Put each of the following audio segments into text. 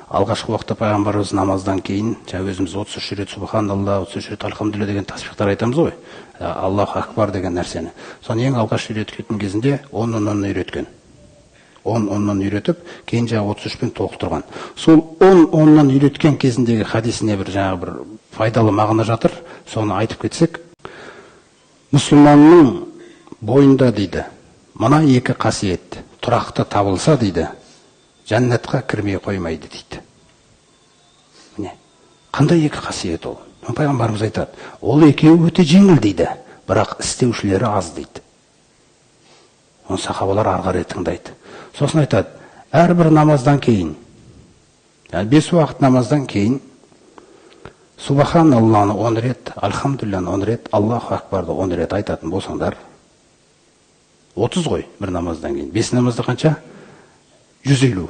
алғашқы уақытта пайғамбарымыз намаздан кейін өзіміз 33 рет субханалла, 33 рет альхамдулилля деген тасбихтар айтамыз ғой. Аллаху акбар деген нәрсені. Соны ең алғаш үйреткен кезінде 10-10 үйреткен. 10-10 үйретіп, кейін жағы 33-пен толықтырған. Сол 10-10-нан үйреткен кезіндегі хадисіне бір пайдалы мағына жатыр. Соны айтып кетсек, мұсылманның бойында дейді, мына екі қасиет тұрақты табылса дейді, жәннатқа кірмей қоймайды дейді. Міне, қандай екі қасиет ол? Пайғамбарымыз айтады, ол екеуі өте жеңіл дейді, бірақ істеушілері аз дейді. Оны сахабалар ары қарай тыңдайды. Сосын айтады, әрбір намаздан кейін, 5 уақыт намаздан кейін, субханалланы 10 рет, альхамдулилланы 10 рет, Аллаху акбарды 10 рет айтатын болсаңдар, 30 ғой бір намаздан кейін. 5 намазда қанша? 150.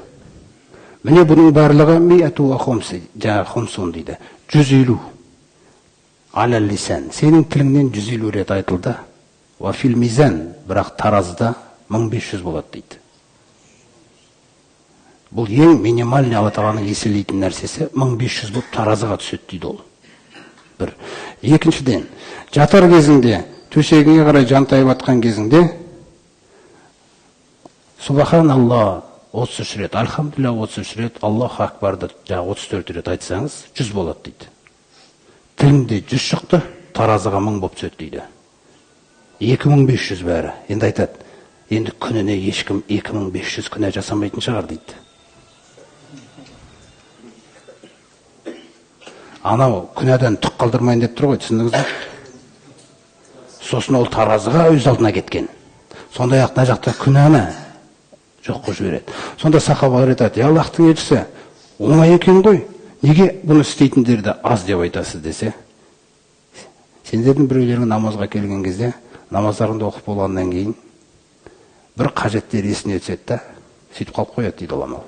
Міне бұның барлығы миату ахомсы, жаңа хомсон дейді. 150. Алал лисан. Сенің тіліңнен 150 рет айтылды. Ва фил мизан, бірақ таразыда 1500 болады дейді. Бұл ең минимальный Алла Тағаланың еселейтін нәрсесі 1500 болып таразыға түседі дейді ол. Бір. Екіншіден, жатар кезіңде, төсегіңе қарай жантайып атқан кезіңде, субханалла 33 рет, альхамдулилля 33 рет, Аллаху акбарды 34 рет айтсаңыз, 100 болады дейді. Тіліңде 100 шықты, таразыға 1000 болып түседі дейді. 2500 бәрі. Енді айтады, енді күніне ешкім 2500 күнә жасамайтын шығар дейді. Анау күнәдан түк қалдырмайын деп тұр ғой, түсіндіңіз бе? Сосын ол таразыға өз алдына кеткен. Сондай ақ мына жақта күнәні жоқ қылып жібереді. Сонда сахабалар айтады, Аллахтың елшісі, оңай екен ғой, неге бұны істейтіндерді аз деп айтасыз десе? Сендердің біреулерің намазға келген кезде, намаздарыңды оқып болғаннан кейін, бір қажеттер есіне түседі да, сөйтіп қалып қояды дейді оламал.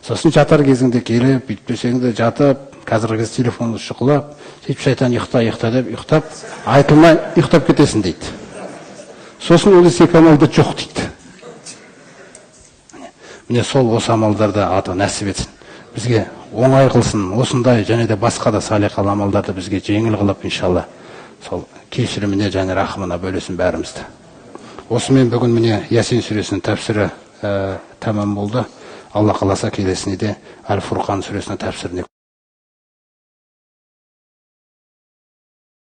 Сосын жатар кезіңде келіп, бүйтпесеңді жатып, қазіргі кезде телефонды шұқылап, сөйтіп шайтан ұйықта деп ұйықтап, айтылмай ұйықтап кетесің дейді. Сосын ол екі амалда жоқ дейді. Міне сол осы амалдарды аты нәсіп етсін. Бізге оңай қылсын, осындай және де басқа да салиқалы амалдарды бізге жеңіл қылып, иншалла, сол кешіріміне және рахымына бөлесін бәрімізді. Осымен бүгін міне Ясин сүресінің тәпсірі тәмам болды. Алла қаласа келесіне де Әл-Фурқан сүресінің тәпсіріне